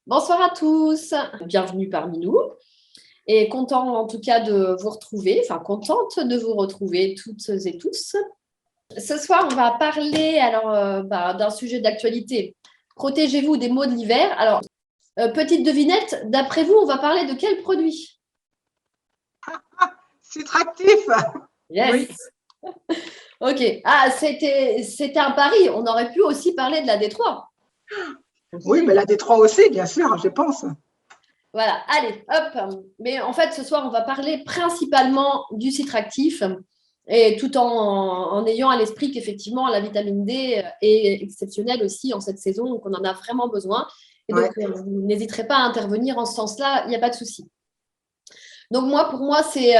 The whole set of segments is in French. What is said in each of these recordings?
Bonsoir à tous, bienvenue parmi nous et content en tout cas de vous retrouver, enfin contente de vous retrouver toutes et tous. Ce soir, on va parler d'un sujet d'actualité. Protégez-vous des maux de l'hiver. Alors, petite devinette, d'après vous, on va parler de quel produit? Citractif. Yes. Oui. Ok. Ah, c'était un pari. On aurait pu aussi parler de la Détroit. Oui, mais la Détroit aussi, bien sûr, je pense. Voilà, allez, hop. Mais en fait, ce soir, on va parler principalement du citractif et tout en ayant à l'esprit qu'effectivement, la vitamine D est exceptionnelle aussi en cette saison, donc on en a vraiment besoin. Et Ouais. donc, vous n'hésiterez pas à intervenir en ce sens-là, il n'y a pas de souci. Donc, pour moi, c'est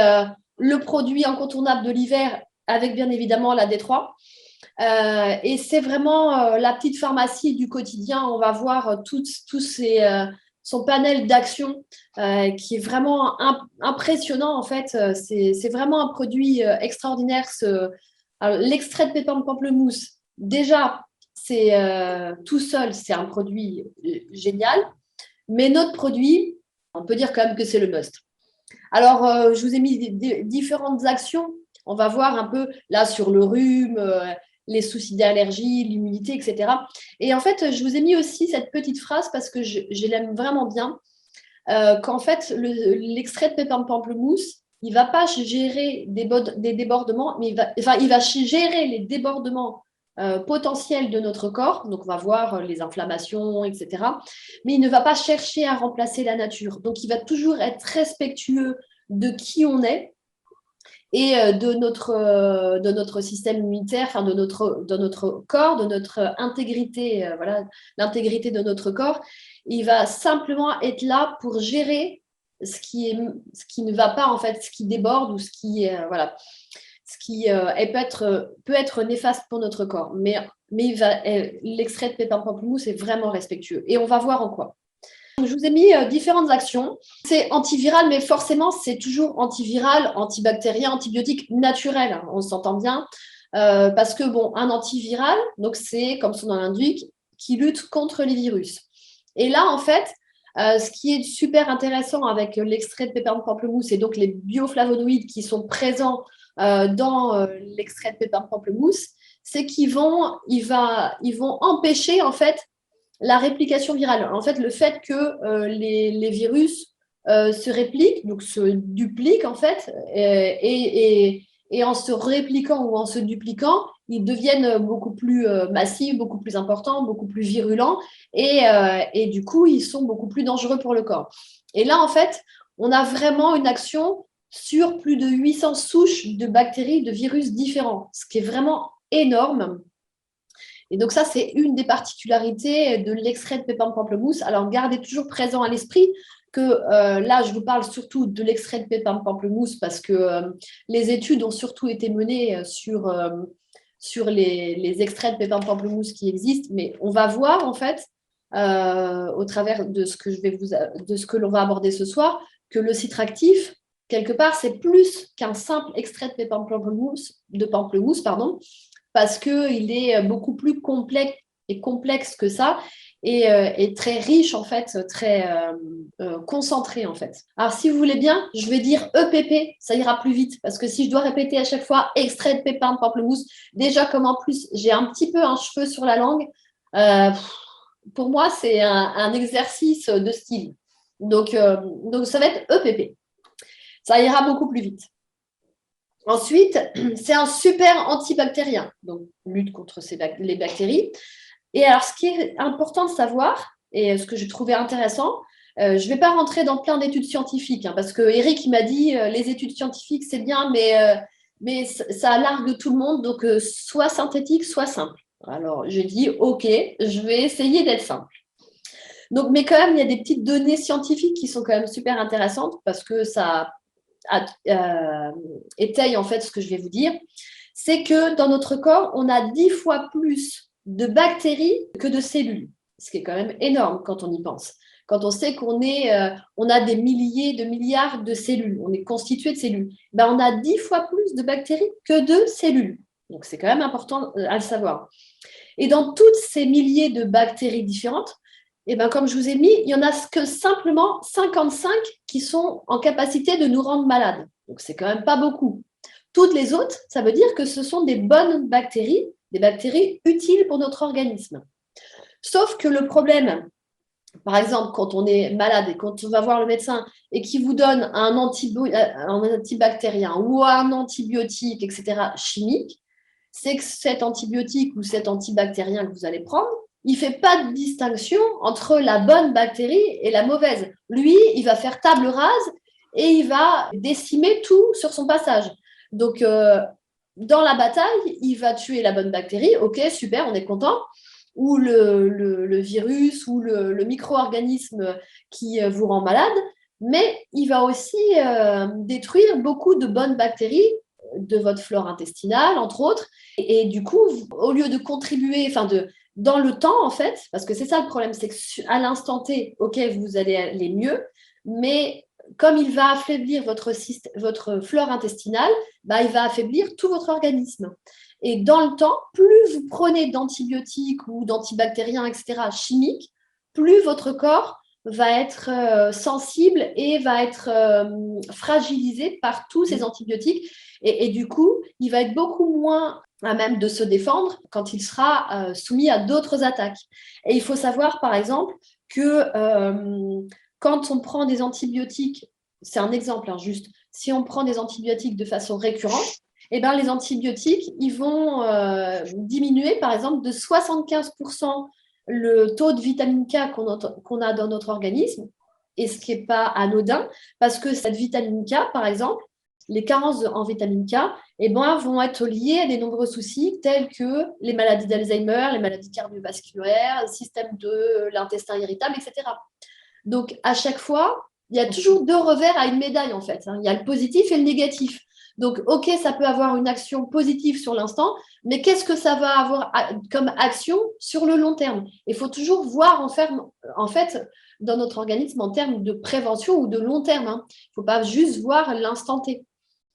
le produit incontournable de l'hiver avec bien évidemment la D3. Et c'est vraiment la petite pharmacie du quotidien. On va voir son panel d'actions qui est vraiment impressionnant en fait. C'est vraiment un produit extraordinaire. L'extrait de pépins de pamplemousse, déjà, c'est tout seul, c'est un produit génial. Mais notre produit, on peut dire quand même que c'est le must. Alors, je vous ai mis différentes actions. On va voir un peu là sur le rhume, les soucis d'allergie, l'immunité, etc. Et en fait, je vous ai mis aussi cette petite phrase parce que je l'aime vraiment bien, qu'en fait, l'extrait de pépins de pamplemousse, il ne va pas gérer des débordements, mais il va gérer les débordements potentiels de notre corps. Donc, on va voir les inflammations, etc. Mais il ne va pas chercher à remplacer la nature. Donc, il va toujours être respectueux de qui on est et de notre système immunitaire, enfin de notre corps, de notre intégrité, voilà, l'intégrité de notre corps. Il va simplement être là pour gérer ce qui ne va pas, en fait, ce qui déborde ou voilà, ce qui peut être néfaste pour notre corps. Mais l'extrait de pépins de pamplemousse est vraiment respectueux. Et on va voir en quoi. Je vous ai mis différentes actions. C'est antiviral, mais forcément, c'est toujours antiviral, antibactérien, antibiotique naturel. Hein, on s'entend bien. Parce que, bon, un antiviral, donc c'est, comme son nom l'indique, qui lutte contre les virus. Et là, en fait, ce qui est super intéressant avec l'extrait de pépins de pamplemousse et donc les bioflavonoïdes qui sont présents dans l'extrait de pépins de pamplemousse, c'est ils vont empêcher, en fait, la réplication virale. En fait, le fait que les virus se répliquent, donc se dupliquent en fait, et en se répliquant ou en se dupliquant, ils deviennent beaucoup plus massifs, beaucoup plus importants, beaucoup plus virulents, et du coup, ils sont beaucoup plus dangereux pour le corps. Et là, en fait, on a vraiment une action sur plus de 800 souches de bactéries, de virus différents, ce qui est vraiment énorme. Et donc ça, c'est une des particularités de l'extrait de pépins de pamplemousse. Alors, gardez toujours présent à l'esprit que là, je vous parle surtout de l'extrait de pépins de pamplemousse parce que les études ont surtout été menées sur les extraits de pépins de pamplemousse qui existent. Mais on va voir, en fait, au travers de ce de ce que l'on va aborder ce soir, que le citractif, quelque part, c'est plus qu'un simple extrait de pépins de pamplemousse, pardon, parce qu'il est beaucoup plus complexe que ça et très riche, en fait, très concentré, en fait. Alors, si vous voulez bien, je vais dire EPP, ça ira plus vite, parce que si je dois répéter à chaque fois extrait de pépins de pamplemousse, déjà comme en plus, j'ai un petit peu un cheveu sur la langue, euh, pour moi, c'est un exercice de style. Donc, ça va être EPP. Ça ira beaucoup plus vite. Ensuite, c'est un super antibactérien, donc lutte contre les bactéries. Et alors, ce qui est important de savoir, et ce que je trouvais intéressant, je ne vais pas rentrer dans plein d'études scientifiques, hein, parce que Eric m'a dit les études scientifiques, c'est bien, mais ça largue tout le monde, donc soit synthétique, soit simple. Alors, j'ai dit, OK, je vais essayer d'être simple. Donc, mais quand même, il y a des petites données scientifiques qui sont quand même super intéressantes, parce que ça étaye en fait ce que je vais vous dire, c'est que dans notre corps, on a 10 fois plus de bactéries que de cellules, ce qui est quand même énorme quand on y pense. Quand on sait on a des milliers de milliards de cellules, on est constitué de cellules, ben on a 10 fois plus de bactéries que de cellules. Donc c'est quand même important à le savoir. Et dans toutes ces milliers de bactéries différentes, Et ben, comme je vous ai mis, il n'y en a que simplement 55 qui sont en capacité de nous rendre malades. Donc, c'est quand même pas beaucoup. Toutes les autres, ça veut dire que ce sont des bonnes bactéries, des bactéries utiles pour notre organisme. Sauf que le problème, par exemple, quand on est malade et quand on va voir le médecin et qu'il vous donne un antibactérien ou un antibiotique, etc., chimique, c'est que cet antibiotique ou cet antibactérien que vous allez prendre, il ne fait pas de distinction entre la bonne bactérie et la mauvaise. Lui, il va faire table rase et il va décimer tout sur son passage. Donc, dans la bataille, il va tuer la bonne bactérie. Ok, super, on est content. Ou le virus ou le micro-organisme qui vous rend malade. Mais il va aussi détruire beaucoup de bonnes bactéries de votre flore intestinale, entre autres. Et du coup, au lieu de contribuer, dans le temps, en fait, parce que c'est ça le problème, c'est qu'à l'instant T, ok, vous allez aller mieux, mais comme il va affaiblir votre flore intestinale, bah, il va affaiblir tout votre organisme. Et dans le temps, plus vous prenez d'antibiotiques ou d'antibactériens, etc., chimiques, plus votre corps va être sensible et va être fragilisé par tous ces antibiotiques. Et du coup, il va être beaucoup moins à même de se défendre quand il sera soumis à d'autres attaques. Et il faut savoir, par exemple, que quand on prend des antibiotiques, c'est un exemple, hein, juste, si on prend des antibiotiques de façon récurrente, eh ben, les antibiotiques, ils vont diminuer, par exemple, de 75% le taux de vitamine K qu'on a dans notre organisme, et ce qui n'est pas anodin, parce que cette vitamine K, par exemple, les carences en vitamine K, eh ben, vont être liées à des nombreux soucis tels que les maladies d'Alzheimer, les maladies cardiovasculaires, le système de l'intestin irritable, etc. Donc, à chaque fois, il y a toujours deux revers à une médaille, en fait. Il y a le positif et le négatif. Donc, ok, ça peut avoir une action positive sur l'instant, mais qu'est-ce que ça va avoir comme action sur le long terme? Il faut toujours voir, en fait, dans notre organisme en termes de prévention ou de long terme. Il ne faut pas juste voir l'instant T.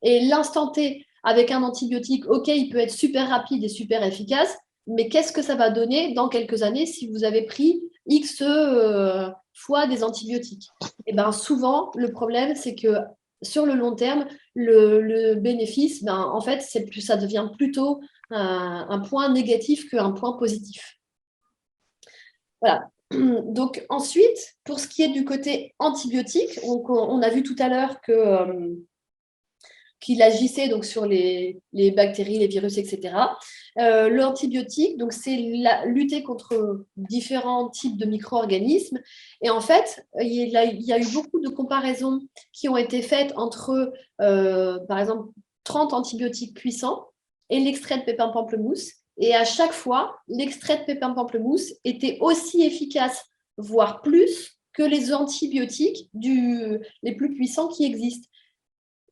Et l'instant T, avec un antibiotique, ok, il peut être super rapide et super efficace, mais qu'est-ce que ça va donner dans quelques années si vous avez pris X fois des antibiotiques? Et bien souvent, le problème, c'est que sur le long terme, le bénéfice, en fait, ça devient plutôt un point négatif qu'un point positif. Voilà. Donc ensuite, pour ce qui est du côté antibiotique, on a vu tout à l'heure qu'il agissait donc sur les bactéries, les virus, etc. L'antibiotique, donc c'est lutter contre différents types de micro-organismes. Et en fait, il y a eu beaucoup de comparaisons qui ont été faites entre, par exemple, 30 antibiotiques puissants et l'extrait de pépins pamplemousse. Et à chaque fois, l'extrait de pépins pamplemousse était aussi efficace, voire plus, que les antibiotiques les plus puissants qui existent.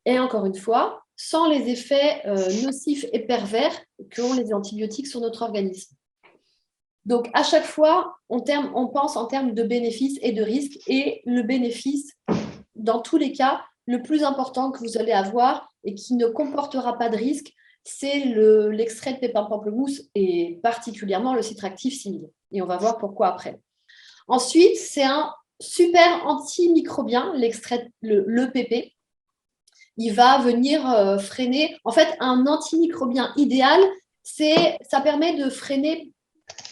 Et encore une fois, sans les effets nocifs et pervers qu'ont les antibiotiques sur notre organisme. Donc, à chaque fois, on pense en termes de bénéfices et de risques. Et le bénéfice, dans tous les cas, le plus important que vous allez avoir et qui ne comportera pas de risque, c'est l'extrait de pépins pamplemousse et particulièrement le citractif simil. Et on va voir pourquoi après. Ensuite, c'est un super antimicrobien, l'EPP. Il va venir freiner. En fait, un antimicrobien idéal, ça permet de freiner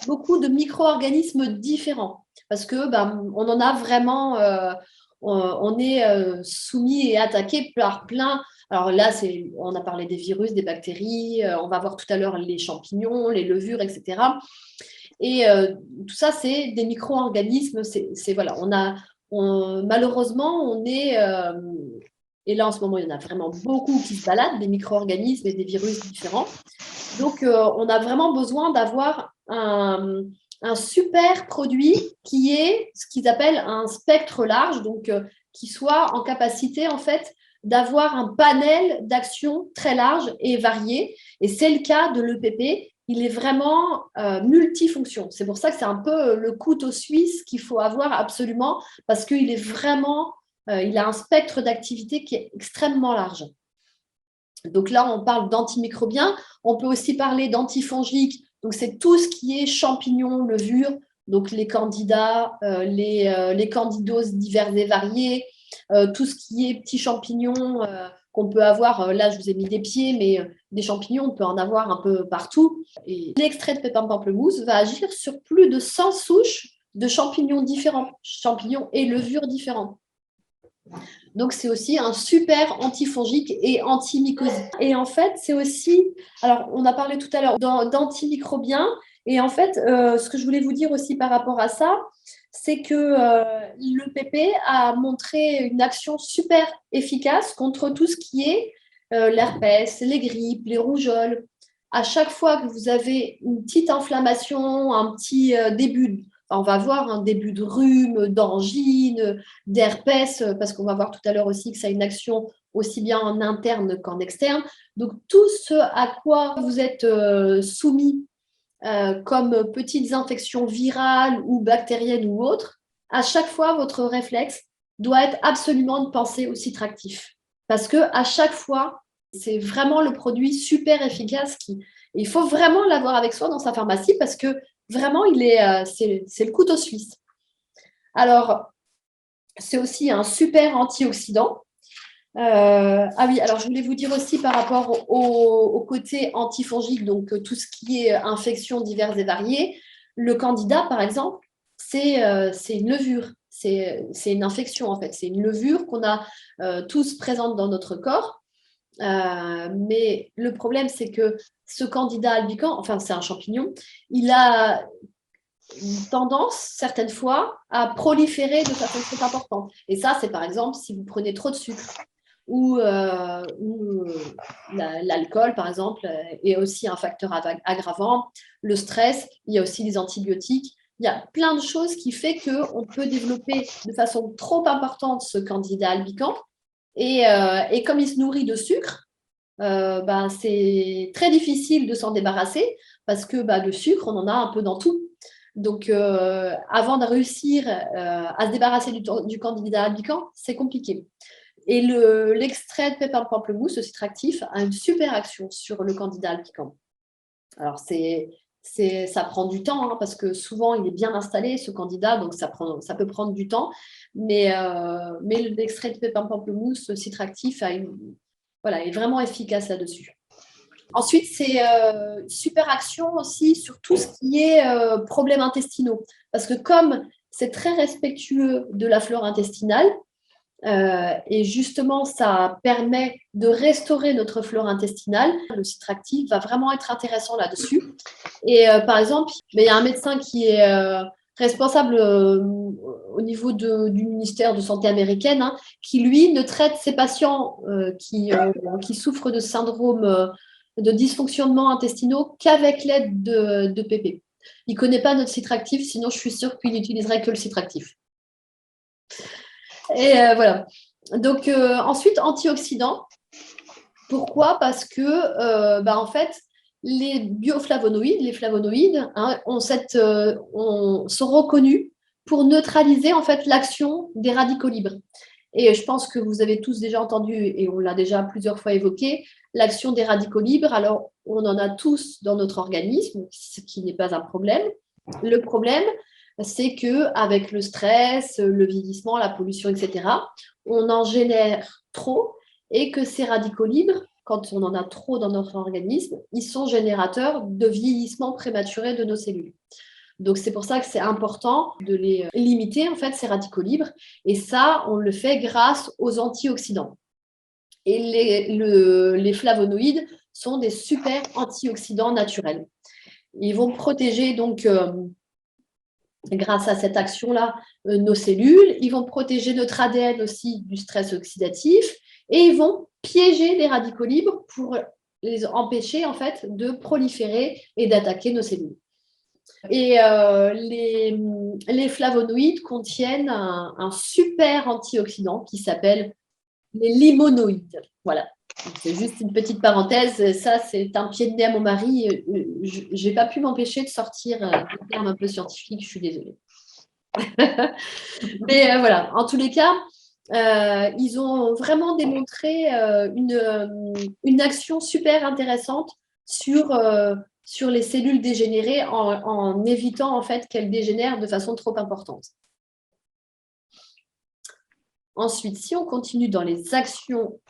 beaucoup de micro-organismes différents parce que on en a vraiment, on est soumis et attaqué par plein. Alors là, on a parlé des virus, des bactéries, on va voir tout à l'heure les champignons, les levures, etc. Et tout ça, c'est des micro-organismes. Voilà, malheureusement, on est et là, en ce moment, il y en a vraiment beaucoup qui se baladent, des micro-organismes et des virus différents. Donc, on a vraiment besoin d'avoir un super produit qui est ce qu'ils appellent un spectre large, donc qui soit en capacité, en fait, d'avoir un panel d'actions très large et varié. Et c'est le cas de l'EPP. Il est vraiment multifonction. C'est pour ça que c'est un peu le couteau suisse qu'il faut avoir absolument parce qu'il est vraiment... il a un spectre d'activité qui est extrêmement large. Donc là, on parle d'antimicrobiens. On peut aussi parler d'antifongiques. Donc, c'est tout ce qui est champignons, levures. Donc, les candidats, les candidoses divers et variés, tout ce qui est petits champignons qu'on peut avoir. Là, je vous ai mis des pieds, mais des champignons, on peut en avoir un peu partout. Et l'extrait de pépins de pamplemousse va agir sur plus de 100 souches de champignons différents, champignons et levures différentes. Donc, c'est aussi un super antifongique et antimycosique. Et en fait, c'est aussi, alors on a parlé tout à l'heure d'antimicrobiens. Et en fait, ce que je voulais vous dire aussi par rapport à ça, c'est que le PP a montré une action super efficace contre tout ce qui est l'herpès, les grippes, les rougeoles. À chaque fois que vous avez une petite inflammation, un petit début, on va avoir un début de rhume, d'angine, d'herpès, parce qu'on va voir tout à l'heure aussi que ça a une action aussi bien en interne qu'en externe. Donc, tout ce à quoi vous êtes soumis comme petites infections virales ou bactériennes ou autres, à chaque fois, votre réflexe doit être absolument de penser au citractif. Parce qu'à chaque fois, c'est vraiment le produit super efficace il faut vraiment l'avoir avec soi dans sa pharmacie parce que vraiment, c'est le couteau suisse. Alors, c'est aussi un super antioxydant. Ah oui, alors je voulais vous dire aussi par rapport au côté antifongique, donc tout ce qui est infections diverses et variées, le candida, par exemple, c'est une levure, c'est une infection en fait, c'est une levure qu'on a tous présente dans notre corps. Mais le problème, c'est que ce candida albicans, enfin c'est un champignon, il a une tendance, certaines fois, à proliférer de façon très importante. Et ça, c'est par exemple si vous prenez trop de sucre ou l'alcool, par exemple, est aussi un facteur aggravant. Le stress, il y a aussi les antibiotiques. Il y a plein de choses qui font qu'on peut développer de façon trop importante ce candida albicans. Et comme il se nourrit de sucre, c'est très difficile de s'en débarrasser parce que le sucre, on en a un peu dans tout. Donc, avant de réussir à se débarrasser du candida albicans, c'est compliqué. Et l'extrait de pépins de pamplemousse, ce citractif, a une super action sur le candida albicans. Alors, ça prend du temps, hein, parce que souvent, il est bien installé, ce candida, donc ça peut prendre du temps. Mais l'extrait de pépins de pamplemousse, ce citractif, est vraiment efficace là-dessus. Ensuite, c'est super action aussi sur tout ce qui est problèmes intestinaux. Parce que comme c'est très respectueux de la flore intestinale, et justement, ça permet de restaurer notre flore intestinale. Le citractif va vraiment être intéressant là-dessus. Et par exemple, il y a un médecin qui est responsable au niveau du ministère de Santé américaine, hein, qui, lui, ne traite ses patients qui souffrent de syndrome de dysfonctionnement intestinaux qu'avec l'aide de PP. Il ne connaît pas notre citractif, sinon je suis sûre qu'il n'utiliserait que le citractif. Et voilà. Donc, ensuite, antioxydants. Pourquoi ? Parce que, en fait, les bioflavonoïdes, les flavonoïdes, hein, sont reconnus pour neutraliser en fait l'action des radicaux libres. Et je pense que vous avez tous déjà entendu, et on l'a déjà plusieurs fois évoqué, l'action des radicaux libres. Alors, on en a tous dans notre organisme, ce qui n'est pas un problème. Le problème, c'est qu'avec le stress, le vieillissement, la pollution, etc., on en génère trop et que ces radicaux libres, quand on en a trop dans notre organisme, ils sont générateurs de vieillissement prématuré de nos cellules. Donc, c'est pour ça que c'est important de les limiter, en fait, ces radicaux libres. Et ça, on le fait grâce aux antioxydants. Et les flavonoïdes sont des super antioxydants naturels. Ils vont protéger, donc, grâce à cette action-là, nos cellules. Ils vont protéger notre ADN aussi du stress oxydatif. Et ils vont piéger les radicaux libres pour les empêcher, en fait, de proliférer et d'attaquer nos cellules. Et les flavonoïdes contiennent un super antioxydant qui s'appelle les limonoïdes. Voilà. C'est juste une petite parenthèse. Ça, c'est un pied de nez à mon mari. Je n'ai pas pu m'empêcher de sortir des termes un peu scientifiques. Je suis désolée. Mais voilà. En tous les cas, ils ont vraiment démontré une action super intéressante sur sur les cellules dégénérées en évitant en fait qu'elles dégénèrent de façon trop importante. Ensuite, si on continue dans les actions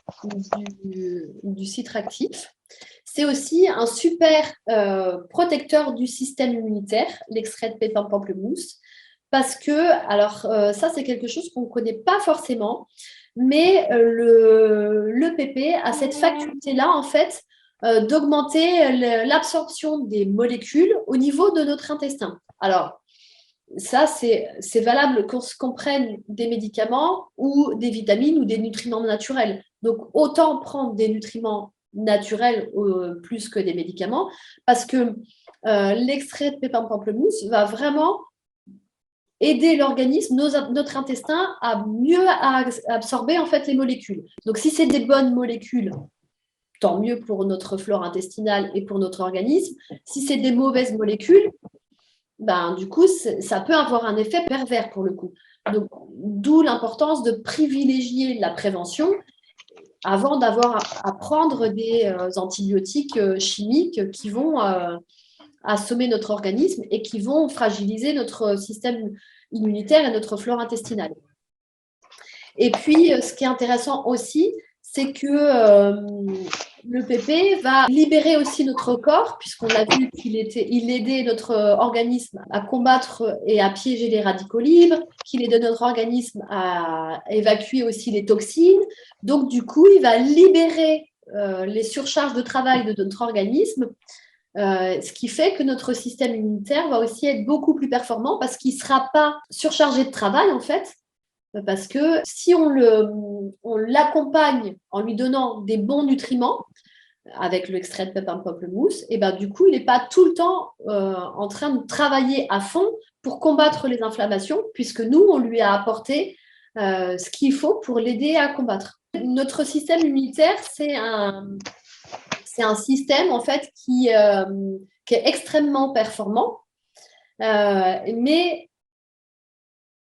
du citractif, c'est aussi un super protecteur du système immunitaire, l'extrait de pépins de pamplemousse, parce que, alors ça c'est quelque chose qu'on ne connaît pas forcément, mais le PP a cette faculté-là en fait d'augmenter l'absorption des molécules au niveau de notre intestin. Alors, ça, c'est valable qu'on prenne des médicaments ou des vitamines ou des nutriments naturels. Donc, autant prendre des nutriments naturels plus que des médicaments, parce que l'extrait de pépins de pamplemousse va vraiment aider l'organisme, notre intestin, à mieux absorber en fait les molécules. Donc, si c'est des bonnes molécules, tant mieux pour notre flore intestinale et pour notre organisme. Si c'est des mauvaises molécules, ben, du coup, ça peut avoir un effet pervers pour le coup. Donc, d'où l'importance de privilégier la prévention avant d'avoir à prendre des antibiotiques chimiques qui vont assommer notre organisme et qui vont fragiliser notre système immunitaire et notre flore intestinale. Et puis, ce qui est intéressant aussi, c'est que le PP va libérer aussi notre corps, puisqu'on a vu qu'il aidait notre organisme à combattre et à piéger les radicaux libres, qu'il aidait notre organisme à évacuer aussi les toxines. Donc, du coup, il va libérer les surcharges de travail de notre organisme, ce qui fait que notre système immunitaire va aussi être beaucoup plus performant parce qu'il ne sera pas surchargé de travail, en fait. Parce que si on l'accompagne en lui donnant des bons nutriments, avec l'extrait de pépins de pamplemousse, et ben, du coup, il n'est pas tout le temps en train de travailler à fond pour combattre les inflammations, puisque nous, on lui a apporté ce qu'il faut pour l'aider à combattre. Notre système immunitaire, c'est un système en fait qui est extrêmement performant, mais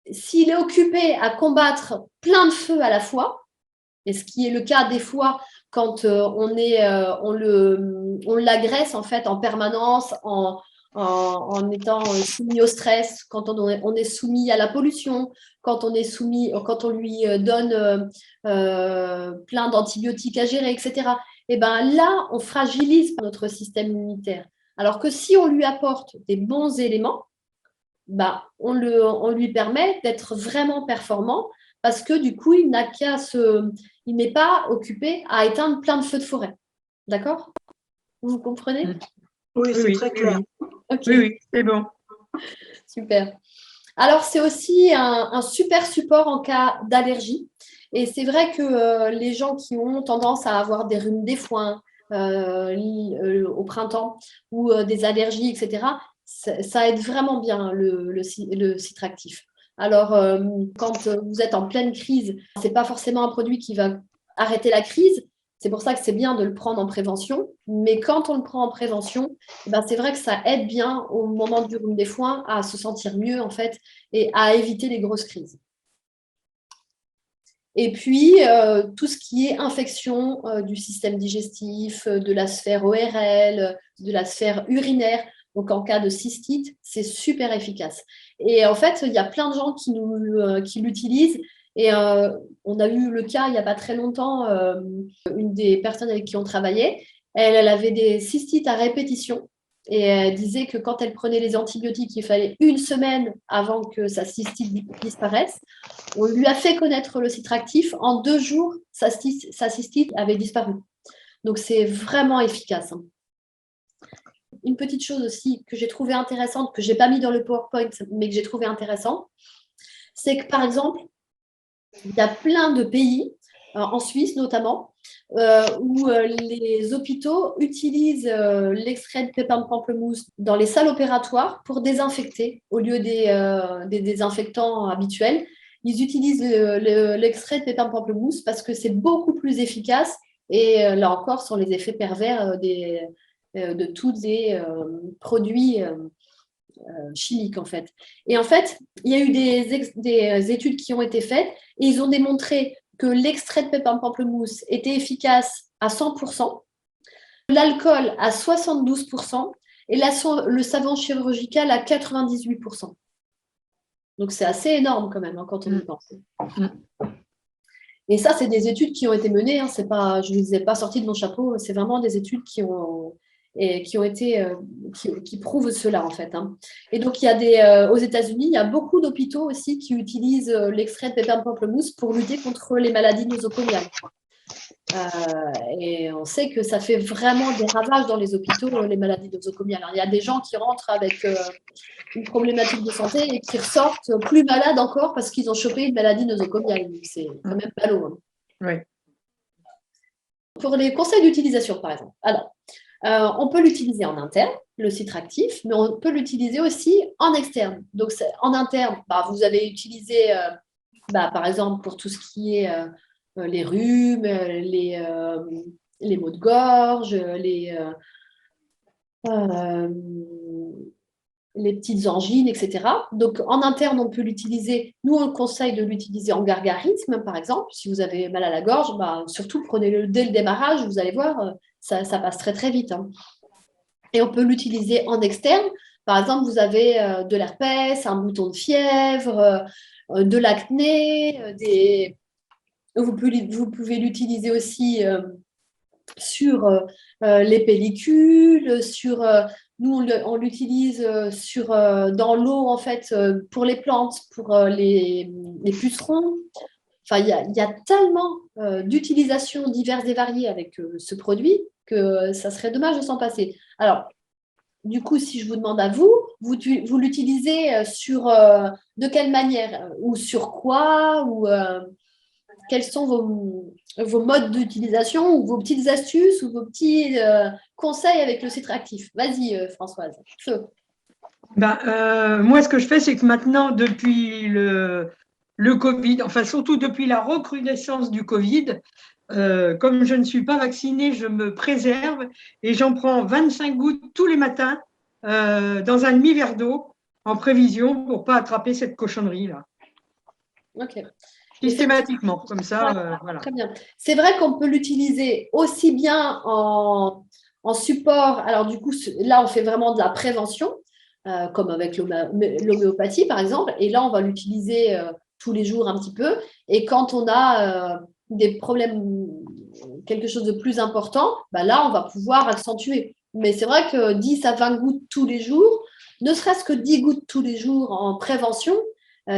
s'il est occupé à combattre plein de feux à la fois, et ce qui est le cas des fois quand on l'agresse en fait en permanence, en étant soumis au stress, quand on est soumis à la pollution, quand on lui donne plein d'antibiotiques à gérer, etc. Et ben là, on fragilise notre système immunitaire. Alors que si on lui apporte des bons éléments, bah, on lui permet d'être vraiment performant parce que du coup, il n'est pas occupé à éteindre plein de feux de forêt. D'accord? Vous comprenez? Oui, c'est très clair. Okay. Oui, c'est bon. Super. Alors, c'est aussi un super support en cas d'allergie. Et c'est vrai que les gens qui ont tendance à avoir des rhumes des foins au printemps ou des allergies, etc., ça aide vraiment bien le citractif. Alors, quand vous êtes en pleine crise, ce n'est pas forcément un produit qui va arrêter la crise. C'est pour ça que c'est bien de le prendre en prévention. Mais quand on le prend en prévention, ben c'est vrai que ça aide bien au moment du rhume des foins à se sentir mieux en fait et à éviter les grosses crises. Et puis, tout ce qui est infection du système digestif, de la sphère ORL, de la sphère urinaire. Donc, en cas de cystite, c'est super efficace. Et en fait, il y a plein de gens qui l'utilisent. Et on a eu le cas il n'y a pas très longtemps, une des personnes avec qui on travaillait, elle avait des cystites à répétition. Et elle disait que quand elle prenait les antibiotiques, il fallait 1 semaine avant que sa cystite disparaisse. On lui a fait connaître le citractif. En 2 jours, sa cystite avait disparu. Donc, c'est vraiment efficace. Une petite chose aussi que j'ai trouvée intéressante, que je n'ai pas mis dans le PowerPoint, mais que j'ai trouvé intéressant, c'est que, par exemple, il y a plein de pays, en Suisse notamment, où les hôpitaux utilisent l'extrait de pépins de pamplemousse dans les salles opératoires pour désinfecter au lieu des désinfectants habituels. Ils utilisent l'extrait de pépins de pamplemousse parce que c'est beaucoup plus efficace et là encore sur les effets pervers de tous les produits chimiques en fait. Et en fait, il y a eu des études qui ont été faites et ils ont démontré que l'extrait de pépins de pamplemousse était efficace à 100%, l'alcool à 72% et le savon chirurgical à 98%. Donc, c'est assez énorme quand même, hein, quand on y pense. Et ça, c'est des études qui ont été menées. Hein, c'est pas, je ne les ai pas sorties de mon chapeau. C'est vraiment des études qui prouvent cela, en fait. Hein. Et donc, il y a aux États-Unis, il y a beaucoup d'hôpitaux aussi qui utilisent l'extrait de pépins de pamplemousse pour lutter contre les maladies nosocomiales. Et on sait que ça fait vraiment des ravages dans les hôpitaux, les maladies nosocomiales. Alors, il y a des gens qui rentrent avec une problématique de santé et qui ressortent plus malades encore parce qu'ils ont chopé une maladie nosocomiale. C'est quand même ballot. Hein. Oui. Pour les conseils d'utilisation, par exemple. Alors, on peut l'utiliser en interne, le citractif, mais on peut l'utiliser aussi en externe. Donc, en interne, vous avez utilisé, par exemple, pour tout ce qui est les rhumes, les maux de gorge, les petites angines, etc. Donc, en interne, on peut l'utiliser. Nous, on conseille de l'utiliser en gargarisme, par exemple. Si vous avez mal à la gorge, surtout prenez-le dès le démarrage. Vous allez voir, ça passe très, très vite. Hein. Et on peut l'utiliser en externe. Par exemple, vous avez de l'herpès, un bouton de fièvre, de l'acné. Vous pouvez l'utiliser aussi sur les pellicules, nous, on l'utilise dans l'eau, en fait, pour les plantes, pour les pucerons. Enfin, il y a tellement d'utilisations diverses et variées avec ce produit que ça serait dommage de s'en passer. Alors, du coup, si je vous demande à vous l'utilisez de quelle manière ou sur quoi ou quels sont vos modes d'utilisation ou vos petites astuces ou vos petits conseils avec le citractif. Vas-y, Françoise. Feu. Moi, ce que je fais, c'est que maintenant, depuis le Covid, enfin surtout depuis la recrudescence du Covid, comme je ne suis pas vaccinée, je me préserve et j'en prends 25 gouttes tous les matins dans un demi-verre d'eau en prévision pour ne pas attraper cette cochonnerie-là. Ok. Systématiquement, comme ça, voilà. Très bien. C'est vrai qu'on peut l'utiliser aussi bien en support. Alors, du coup, là, on fait vraiment de la prévention, comme avec l'homéopathie, par exemple. Et là, on va l'utiliser tous les jours un petit peu. Et quand on a des problèmes, quelque chose de plus important, là, on va pouvoir accentuer. Mais c'est vrai que 10 à 20 gouttes tous les jours, ne serait-ce que 10 gouttes tous les jours en prévention,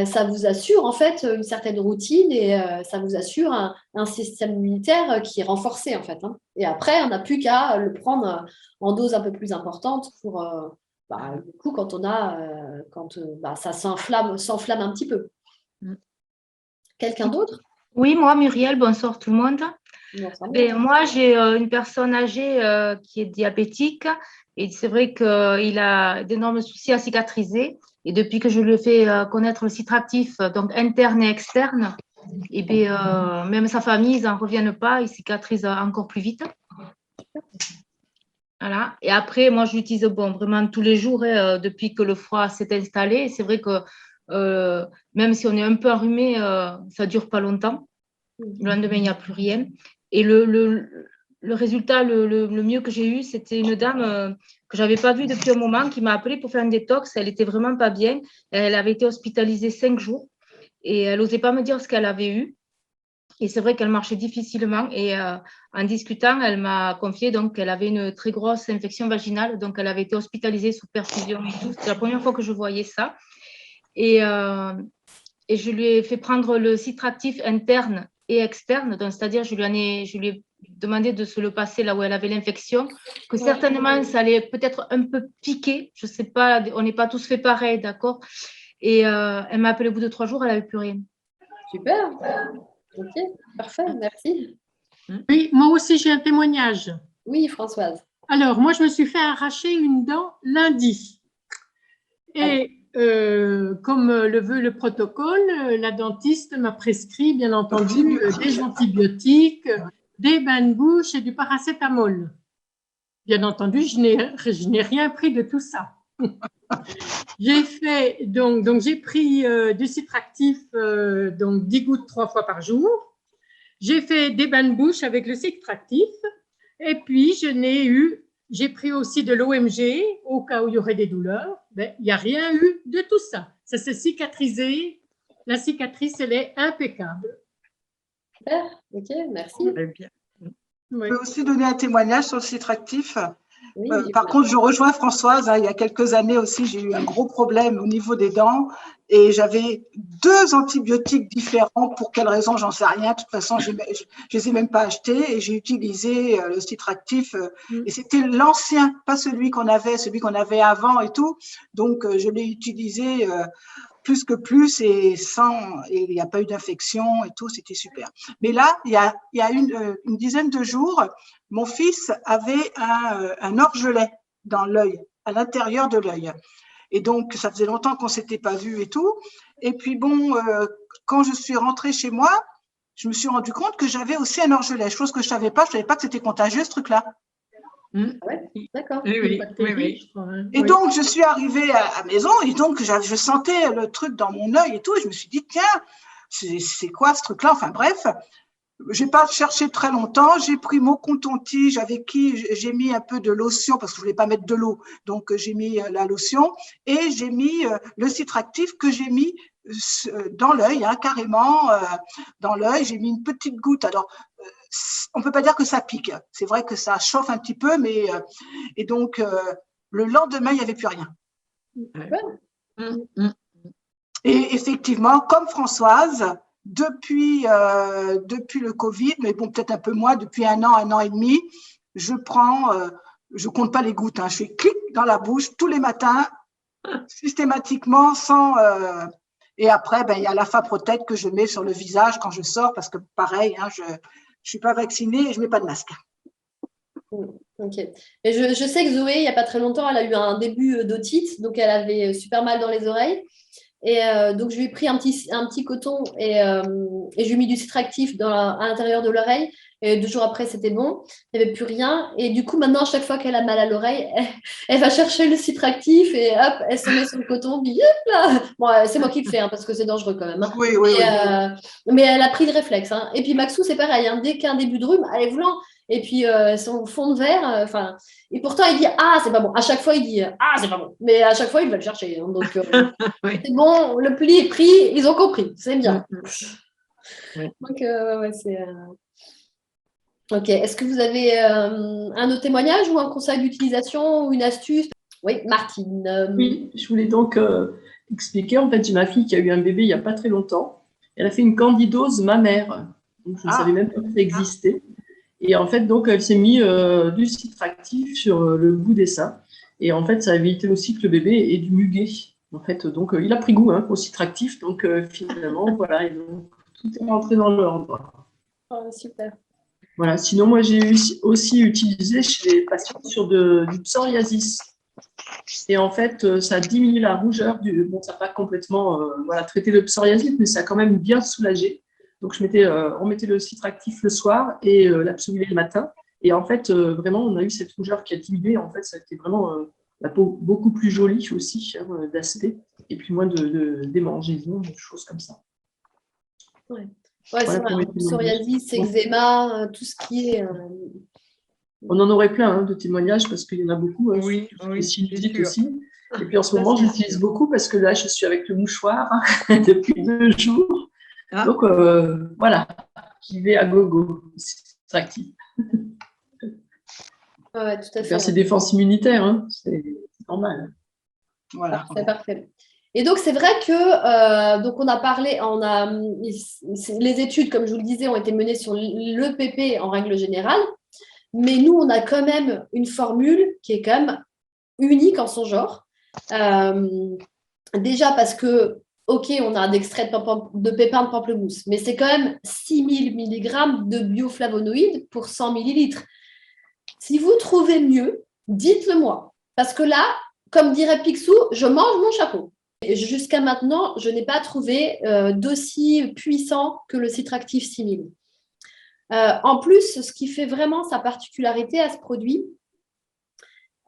ça vous assure en fait une certaine routine et ça vous assure un système immunitaire qui est renforcé en fait. Hein. Et après, on n'a plus qu'à le prendre en dose un peu plus importante pour du coup quand ça s'enflamme un petit peu. Quelqu'un d'autre? Oui, moi, Muriel, bonsoir tout le monde. Moi, j'ai une personne âgée qui est diabétique et c'est vrai qu'il a d'énormes soucis à cicatriser. Et depuis que je lui ai fait connaître le citractif, donc interne et externe, et même sa famille, ils n'en reviennent pas, ils cicatrisent encore plus vite. Voilà. Et après, moi, je l'utilise vraiment tous les jours depuis que le froid s'est installé. Et c'est vrai que même si on est un peu enrhumé, ça ne dure pas longtemps. Le lendemain, il n'y a plus rien. Et le résultat, le mieux que j'ai eu, c'était une dame que je n'avais pas vue depuis un moment qui m'a appelée pour faire un détox. Elle n'était vraiment pas bien. Elle avait été hospitalisée 5 jours et elle n'osait pas me dire ce qu'elle avait eu. Et c'est vrai qu'elle marchait difficilement. Et en discutant, elle m'a confié qu'elle avait une très grosse infection vaginale. Donc, elle avait été hospitalisée sous perfusion et tout. C'était la première fois que je voyais ça. Et je lui ai fait prendre le citractif interne et externe. Donc, c'est-à-dire, je lui ai demandé de se le passer là où elle avait l'infection, que certainement, ça allait peut-être un peu piquer. Je ne sais pas, on n'est pas tous fait pareil, d'accord? Et elle m'a appelé au bout de 3 jours, elle n'avait plus rien. Super. Ok, parfait, merci. Oui, moi aussi, j'ai un témoignage. Oui, Françoise. Alors, moi, je me suis fait arracher une dent lundi. Et comme le veut le protocole, la dentiste m'a prescrit, bien entendu, des antibiotiques, des bains de bouche et du paracétamol. Bien entendu, je n'ai rien pris de tout ça. J'ai fait, donc j'ai pris du citractif, 10 gouttes 3 fois par jour. J'ai fait des bains de bouche avec le citractif. Et puis, je n'ai eu J'ai pris aussi de l'OMG au cas où il y aurait des douleurs. Ben, il n'y a rien eu de tout ça. Ça s'est cicatrisé. La cicatrice, elle est impeccable. Super, ok, merci. Très bien. Oui. Je peux aussi donner un témoignage sur le citractif. Oui, Par contre, je rejoins Françoise. Il y a quelques années aussi, j'ai eu un gros problème au niveau des dents et j'avais 2 antibiotiques différents. Pour quelle raison, j'en sais rien. De toute façon, je les ai même pas achetés et j'ai utilisé le citractif. Et c'était l'ancien, pas celui qu'on avait avant et tout. Donc, je l'ai utilisé plus que plus et il n'y a pas eu d'infection et tout, c'était super. Mais là, il y a une dizaine de jours, mon fils avait un orgelet dans l'œil, à l'intérieur de l'œil. Et donc, ça faisait longtemps qu'on ne s'était pas vu et tout. Et puis bon, quand je suis rentrée chez moi, je me suis rendu compte que j'avais aussi un orgelet, chose que je ne savais pas. Je ne savais pas que c'était contagieux, ce truc-là. Ouais, d'accord. Oui. Et donc, je suis arrivée à la maison et donc, je sentais le truc dans mon œil et tout. Et je me suis dit, tiens, c'est quoi ce truc-là? Enfin, bref, je n'ai pas cherché très longtemps. J'ai pris mon coton-tige avec qui j'ai mis un peu de lotion parce que je ne voulais pas mettre de l'eau. Donc, j'ai mis la lotion et j'ai mis le citractif que j'ai mis dans l'œil, carrément dans l'œil. J'ai mis une petite goutte. Alors, on ne peut pas dire que ça pique. C'est vrai que ça chauffe un petit peu, mais et donc le lendemain, il n'y avait plus rien. Et effectivement, comme Françoise, depuis le Covid, mais bon, peut-être un peu moins, depuis un an et demi, je compte pas les gouttes. Je fais clic dans la bouche tous les matins, systématiquement, sans. Et après, il y a la Faprotect que je mets sur le visage quand je sors, parce que pareil, je suis pas vaccinée et je mets pas de masque. Ok. Et je sais que Zoé, il n'y a pas très longtemps, elle a eu un début d'otite, donc elle avait super mal dans les oreilles. Et donc, je lui ai pris un petit coton et je lui ai mis du citractif à l'intérieur de l'oreille. Et 2 jours après, c'était bon. Il n'y avait plus rien. Et du coup, maintenant, à chaque fois qu'elle a mal à l'oreille, elle va chercher le citractif et hop, elle se met sur le coton. Puis hop là. Bon, c'est moi qui le fais parce que c'est dangereux quand même. Oui. Mais elle a pris le réflexe. Et puis, Maxou, c'est pareil. Dès qu'il y a un début de rhume, allez, voulant. Et puis, son fond de verre, et pourtant, il dit ah, c'est pas bon. À chaque fois, il dit ah, c'est pas bon. Mais à chaque fois, il va le chercher. Donc, Oui. c'est bon, le pli est pris, ils ont compris. C'est bien. Oui. Donc, ouais, c'est. Ok. Est-ce que vous avez un autre témoignage ou un conseil d'utilisation ou une astuce? Oui, Martine. Oui, je voulais donc expliquer. En fait, j'ai ma fille qui a eu un bébé il n'y a pas très longtemps. Elle a fait une candidose mammaire. Donc, je ne savais même pas que ça existait. Et en fait, donc, elle s'est mis du citractif sur le bout des seins. Et en fait, ça a évité aussi que le bébé ait du muguet. En fait, donc, il a pris goût au citractif. Donc, finalement, voilà, et donc, tout est rentré dans l'ordre. Oh, super. Voilà. Sinon, moi, j'ai aussi utilisé chez les patients sur du psoriasis. Et en fait, ça diminue la rougeur. Bon, ça n'a pas complètement traité le psoriasis, mais ça a quand même bien soulagé. Donc, on mettait le citractif le soir et l'absorbé le matin. Et en fait, vraiment, on a eu cette rougeur qui a diminué. En fait, ça a été vraiment la peau beaucoup plus jolie aussi d'aspect. Et puis moins de démangeaisons, des choses comme ça. Ouais, Voilà c'est pour vrai. mes Psoriasis, eczéma, tout ce qui est. On en aurait plein de témoignages parce qu'il y en a beaucoup. Oui, les sinusite c'est sûr. aussi. Et puis en ce moment, j'utilise beaucoup parce que là, je suis avec le mouchoir depuis 2 jours. Ah. Donc voilà, j'y vais à gogo. C'est actif. Ouais, tout à fait. Faire ses défenses immunitaires, c'est normal. Voilà. Parfait. Et donc, c'est vrai que, donc on a parlé, les études, comme je vous le disais, ont été menées sur l'EPP en règle générale, mais nous, on a quand même une formule qui est quand même unique en son genre. Déjà parce que, ok, on a un extrait de pépins de pamplemousse, mais c'est quand même 6000 mg de bioflavonoïdes pour 100 ml. Si vous trouvez mieux, dites-le moi. Parce que là, comme dirait Picsou, je mange mon chapeau. Jusqu'à maintenant, je n'ai pas trouvé d'aussi puissant que le citractif 6000. En plus, ce qui fait vraiment sa particularité à ce produit,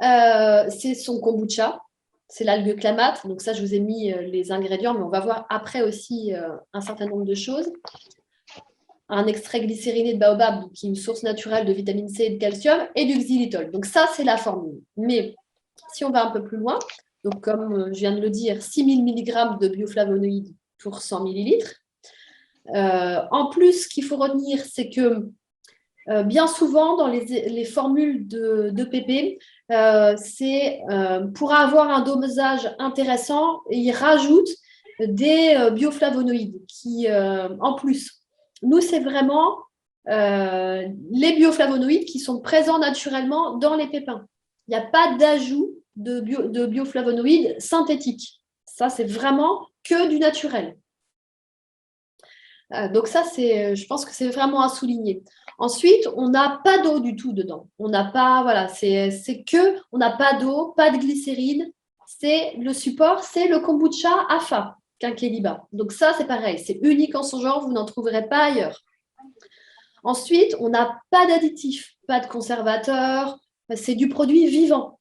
c'est son kombucha. C'est l'algue clamate. Donc ça, je vous ai mis les ingrédients, mais on va voir après aussi un certain nombre de choses. un extrait glycériné de baobab, qui est une source naturelle de vitamine C et de calcium, et du xylitol. Donc ça, c'est la formule. Mais si on va un peu plus loin, donc comme je viens de le dire, 6000 mg de bioflavonoïdes pour 100 millilitres. En plus, ce qu'il faut retenir, c'est que bien souvent, dans les formules de PP, c'est pour avoir un dosage intéressant, ils rajoutent des bioflavonoïdes qui, en plus, nous, c'est vraiment les bioflavonoïdes qui sont présents naturellement dans les pépins. Il n'y a pas d'ajout de bioflavonoïdes synthétiques. Ça, c'est vraiment que du naturel. Donc ça, je pense que c'est vraiment à souligner. Ensuite, on n'a pas d'eau du tout dedans. On n'a pas, voilà, on n'a pas d'eau, pas de glycérine. Le support, c'est le kombucha AFA, Quinqueliba. Donc ça, c'est pareil, c'est unique en son genre, vous n'en trouverez pas ailleurs. Ensuite, on n'a pas d'additifs, pas de conservateurs, c'est du produit vivant.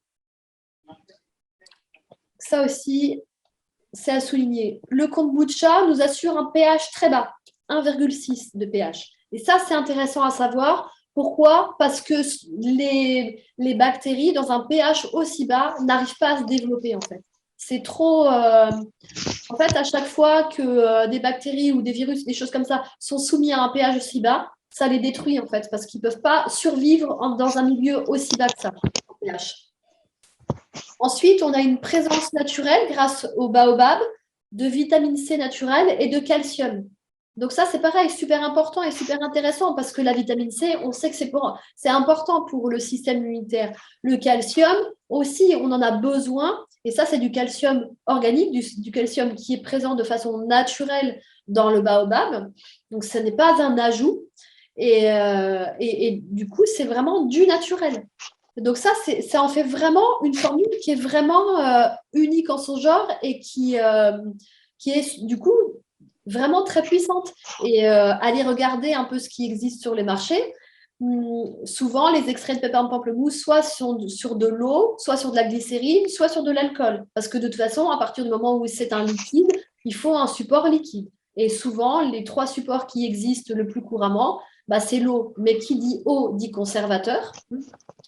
Ça aussi, c'est à souligner. Le kombucha nous assure un pH très bas, 1,6 de pH. Et ça, c'est intéressant à savoir. Pourquoi? Parce que les bactéries, dans un pH aussi bas, n'arrivent pas à se développer, en fait. C'est trop… En fait, à chaque fois que des bactéries ou des virus, des choses comme ça, sont soumis à un pH aussi bas, ça les détruit, en fait, parce qu'ils ne peuvent pas survivre dans un milieu aussi bas que ça, en pH. Ensuite, on a une présence naturelle, grâce au baobab, de vitamine C naturelle et de calcium. Donc ça, c'est pareil, super important et super intéressant parce que la vitamine C, on sait que c'est important pour le système immunitaire. Le calcium aussi, on en a besoin et ça, c'est du calcium organique, du calcium qui est présent de façon naturelle dans le baobab. Donc, ce n'est pas un ajout et du coup, c'est vraiment du naturel. Donc ça en fait vraiment une formule qui est vraiment unique en son genre et qui est du coup vraiment très puissante. Et aller regarder un peu ce qui existe sur les marchés, souvent les extraits de pépins de pamplemousse soit sont sur de l'eau, soit sur de la glycérine, soit sur de l'alcool. Parce que de toute façon, à partir du moment où c'est un liquide, il faut un support liquide. Et souvent, les 3 supports qui existent le plus couramment, c'est l'eau. Mais qui dit eau dit conservateur.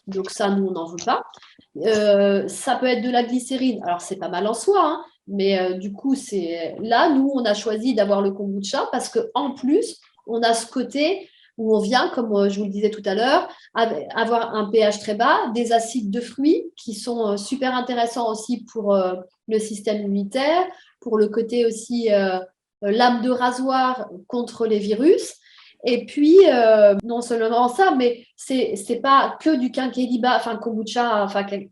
Donc ça, nous, on n'en veut pas. Ça peut être de la glycérine. Alors, c'est pas mal en soi, hein, mais du coup, là, nous, on a choisi d'avoir le kombucha parce qu'en plus, on a ce côté où on vient, comme je vous le disais tout à l'heure, avoir un pH très bas, des acides de fruits qui sont super intéressants aussi pour le système immunitaire, pour le côté aussi lame de rasoir contre les virus. Et puis, non seulement ça, mais c'est pas que du quinqueliba, enfin kombucha,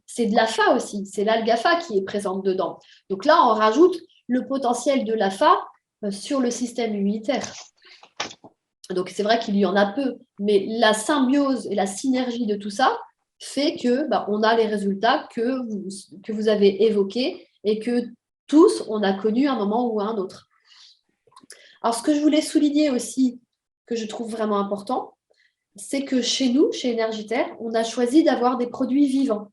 c'est de l'AFA aussi, c'est l'algafa qui est présente dedans. Donc là, on rajoute le potentiel de l'AFA sur le système immunitaire. Donc c'est vrai qu'il y en a peu, mais la symbiose et la synergie de tout ça fait que on a les résultats que vous avez évoqués et que tous, on a connu à un moment ou à un autre. Alors, ce que je voulais souligner aussi, que je trouve vraiment important, c'est que chez nous, chez Énergitaire, on a choisi d'avoir des produits vivants.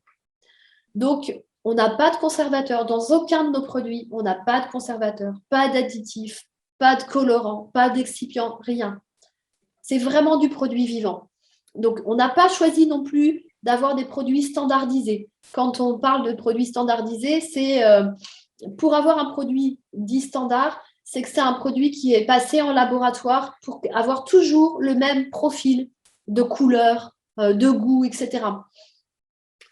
Donc, on n'a pas de conservateur. Dans aucun de nos produits, on n'a pas de conservateur, pas d'additifs, pas de colorants, pas d'excipients, rien. C'est vraiment du produit vivant. Donc, on n'a pas choisi non plus d'avoir des produits standardisés. Quand on parle de produits standardisés, c'est pour avoir un produit dit standard, c'est que c'est un produit qui est passé en laboratoire pour avoir toujours le même profil de couleur, de goût, etc.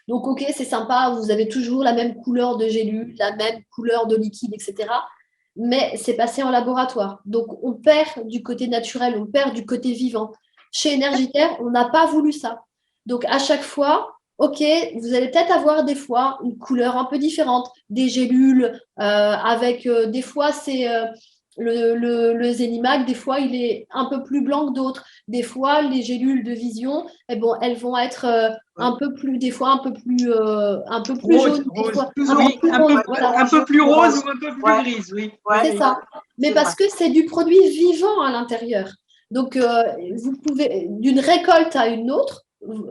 Donc, ok, c'est sympa, vous avez toujours la même couleur de gélule, la même couleur de liquide, etc. Mais c'est passé en laboratoire. Donc, on perd du côté naturel, on perd du côté vivant. Chez Énergitaire, on n'a pas voulu ça. Donc, à chaque fois, ok, vous allez peut-être avoir des fois une couleur un peu différente, des gélules avec des fois c'est le Zenimax, des fois il est un peu plus blanc que d'autres. Des fois les gélules de Vision, elles vont être un peu plus, des fois un peu plus Rose, jaunes, des fois un peu plus rose ou un peu plus grise, oui. C'est ça. Mais parce que c'est du produit vivant à l'intérieur. Donc vous pouvez d'une récolte à une autre.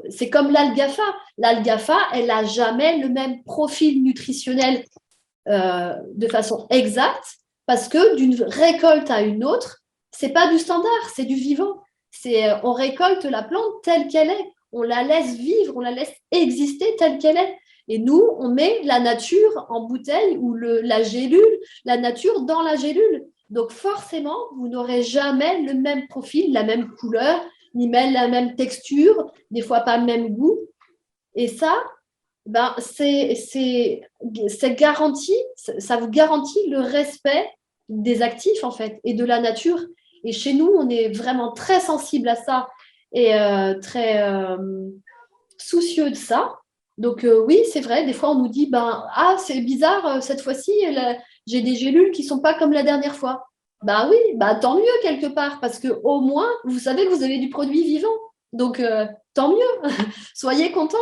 C'est comme l'algafa. L'algafa, elle n'a jamais le même profil nutritionnel de façon exacte parce que d'une récolte à une autre, c'est pas du standard, c'est du vivant. On récolte la plante telle qu'elle est. On la laisse vivre, on la laisse exister telle qu'elle est. Et nous, on met la nature en bouteille ou la gélule, la nature dans la gélule. Donc forcément, vous n'aurez jamais le même profil, la même couleur, ni même la même texture, des fois pas le même goût. Et ça, ben, c'est garanti, ça vous garantit le respect des actifs en fait et de la nature. Et chez nous, on est vraiment très sensible à ça et très soucieux de ça. Donc oui, c'est vrai, des fois on nous dit ben, ah, c'est bizarre, cette fois-ci, j'ai des gélules qui ne sont pas comme la dernière fois. Bah oui, bah, tant mieux quelque part, parce qu'au moins, vous savez que vous avez du produit vivant. Donc tant mieux, soyez contents.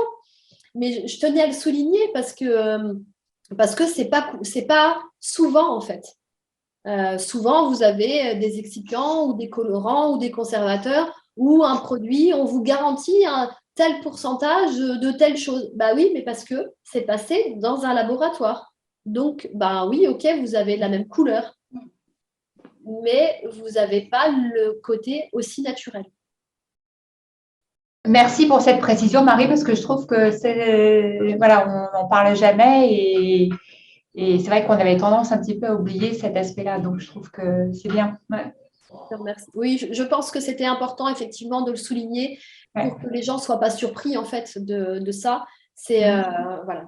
Mais je tenais à le souligner parce que c'est pas souvent en fait. Souvent, vous avez des excipients ou des colorants ou des conservateurs ou un produit, on vous garantit un tel pourcentage de telle chose. Bah oui, mais parce que c'est passé dans un laboratoire. Donc, bah oui, ok, vous avez la même couleur, mais vous n'avez pas le côté aussi naturel. Merci pour cette précision, Marie, parce que je trouve que voilà, on n'en parle jamais et c'est vrai qu'on avait tendance un petit peu à oublier cet aspect-là. Donc, je trouve que c'est bien. Ouais. Merci. Oui, je pense que c'était important effectivement de le souligner pour que les gens ne soient pas surpris en fait de ça. Voilà,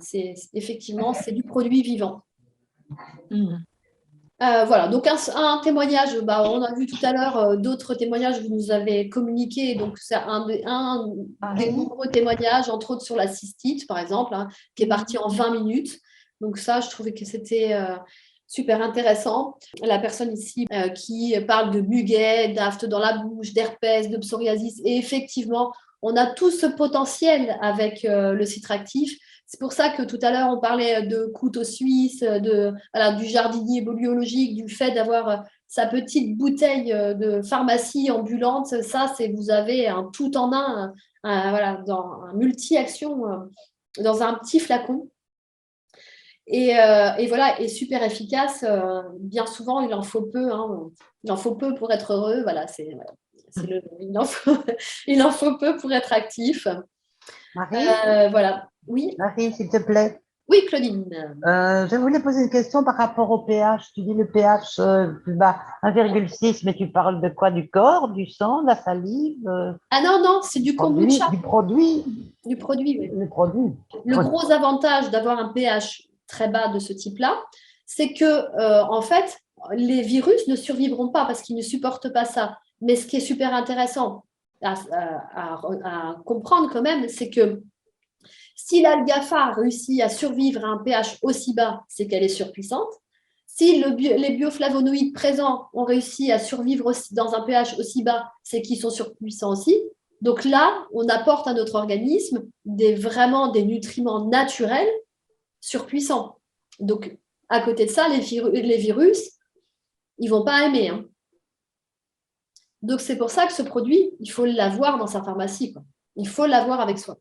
effectivement, c'est du produit vivant. Voilà, donc un témoignage, on a vu tout à l'heure d'autres témoignages que vous nous avez communiqués, donc c'est un des nombreux témoignages, entre autres sur la cystite par exemple, qui est parti en 20 minutes. Donc ça, je trouvais que c'était super intéressant. La personne ici qui parle de muguet, d'aftes dans la bouche, d'herpès, de psoriasis, et effectivement, on a tout ce potentiel avec le citractif. C'est pour ça que tout à l'heure, on parlait de couteau suisse, du jardinier biologique, du fait d'avoir sa petite bouteille de pharmacie ambulante. Ça, vous avez un tout en un, dans un multi-action, dans un petit flacon. Et voilà, et super efficace. Bien souvent, il en faut peu. Il en faut peu pour être heureux. Voilà, il en faut peu pour être actif. Marie, voilà. Oui. Marie, s'il te plaît. Oui, Claudine. Je voulais poser une question par rapport au pH. Tu dis le pH plus bas, 1,6, mais tu parles de quoi? Du corps, du sang, de la salive? Ah non, c'est du kombucha. Du produit. Du produit, oui. Le produit. Le gros avantage d'avoir un pH très bas de ce type-là, c'est que, en fait, les virus ne survivront pas parce qu'ils ne supportent pas ça. Mais ce qui est super intéressant à comprendre quand même, c'est que si l'algafa réussit à survivre à un pH aussi bas, c'est qu'elle est surpuissante. Si les bioflavonoïdes présents ont réussi à survivre aussi dans un pH aussi bas, c'est qu'ils sont surpuissants aussi. Donc là, on apporte à notre organisme vraiment des nutriments naturels surpuissants. Donc, à côté de ça, les virus, ils ne vont pas aimer. Donc, c'est pour ça que ce produit, il faut l'avoir dans sa pharmacie. Il faut l'avoir avec soi.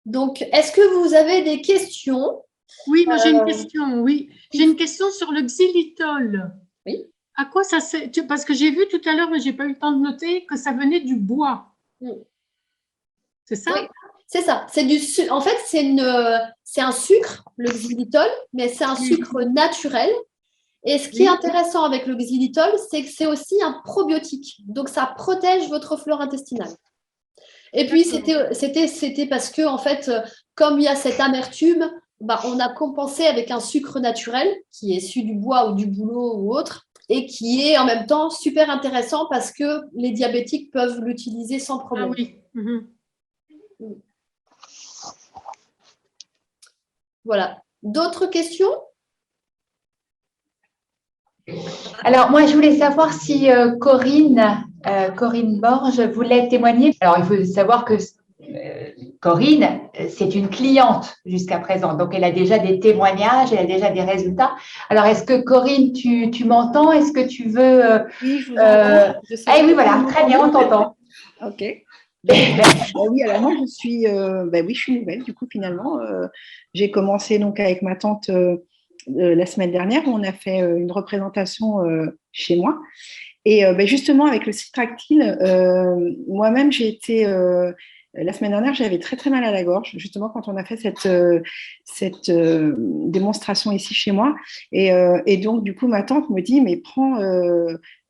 Donc, est-ce que vous avez des questions? Oui, moi j'ai une question, oui. J'ai une question sur le xylitol. Oui. À quoi ça sert? Parce que j'ai vu tout à l'heure, mais je n'ai pas eu le temps de noter, que ça venait du bois. C'est ça? Oui, c'est ça. En fait, c'est un sucre, le xylitol, mais c'est un sucre naturel. Et ce qui est intéressant avec le xylitol, c'est que c'est aussi un probiotique. Donc, ça protège votre flore intestinale. Et puis, c'était parce que, en fait, comme il y a cette amertume, on a compensé avec un sucre naturel qui est issu du bois ou du bouleau ou autre, et qui est en même temps super intéressant parce que les diabétiques peuvent l'utiliser sans problème. Ah oui. Voilà. D'autres questions? Alors, moi, je voulais savoir si Corinne Borges voulait témoigner. Alors, il faut savoir que Corinne, c'est une cliente jusqu'à présent. Donc, elle a déjà des témoignages, elle a déjà des résultats. Alors, est-ce que Corinne, tu m'entends? Est-ce que tu veux… Oui, je vous entends. oui, voilà, très bien, on t'entend. OK. Oui, alors moi, je suis nouvelle, du coup, finalement. J'ai commencé donc avec ma tante la semaine dernière, où on a fait une représentation chez moi. Et justement, avec le citractine, moi-même, j'ai été… la semaine dernière, j'avais très, très mal à la gorge, justement, quand on a fait cette démonstration ici chez moi. Et donc, du coup, ma tante me dit, mais prends…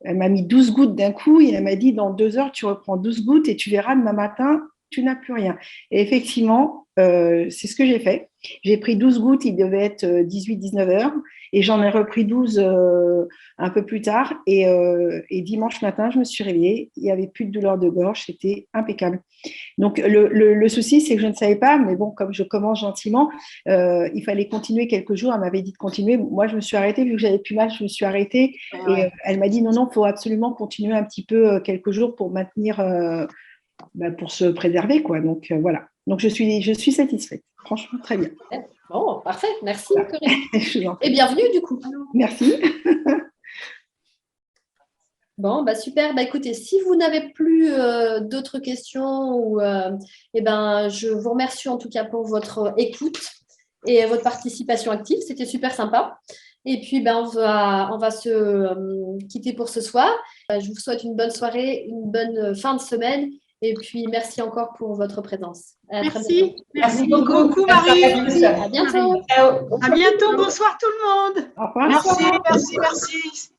elle m'a mis 12 gouttes d'un coup et elle m'a dit, dans 2 heures, tu reprends 12 gouttes et tu verras, demain matin, tu n'as plus rien. Et effectivement, c'est ce que j'ai fait. J'ai pris 12 gouttes, il devait être 18-19 heures, et j'en ai repris 12 un peu plus tard. Et dimanche matin, je me suis réveillée, il n'y avait plus de douleur de gorge, c'était impeccable. Donc, le souci, c'est que je ne savais pas, mais bon, comme je commence gentiment, il fallait continuer quelques jours. Elle m'avait dit de continuer. Moi, je me suis arrêtée, vu que j'avais plus mal, je me suis arrêtée. Et elle m'a dit non, il faut absolument continuer un petit peu quelques jours pour maintenir, pour se préserver, quoi. Donc, voilà. Donc, je suis satisfaite. Franchement, très bien. Bon, parfait. Merci, Corinne. Et bienvenue, du coup. Merci. Bon, super. Écoutez, si vous n'avez plus d'autres questions, je vous remercie en tout cas pour votre écoute et votre participation active. C'était super sympa. Et puis, on va se quitter pour ce soir. Je vous souhaite une bonne soirée, une bonne fin de semaine. Et puis, merci encore pour votre présence. Merci. Merci beaucoup, Marie. À bientôt. À bientôt. Bonsoir tout le monde. Au revoir. Merci.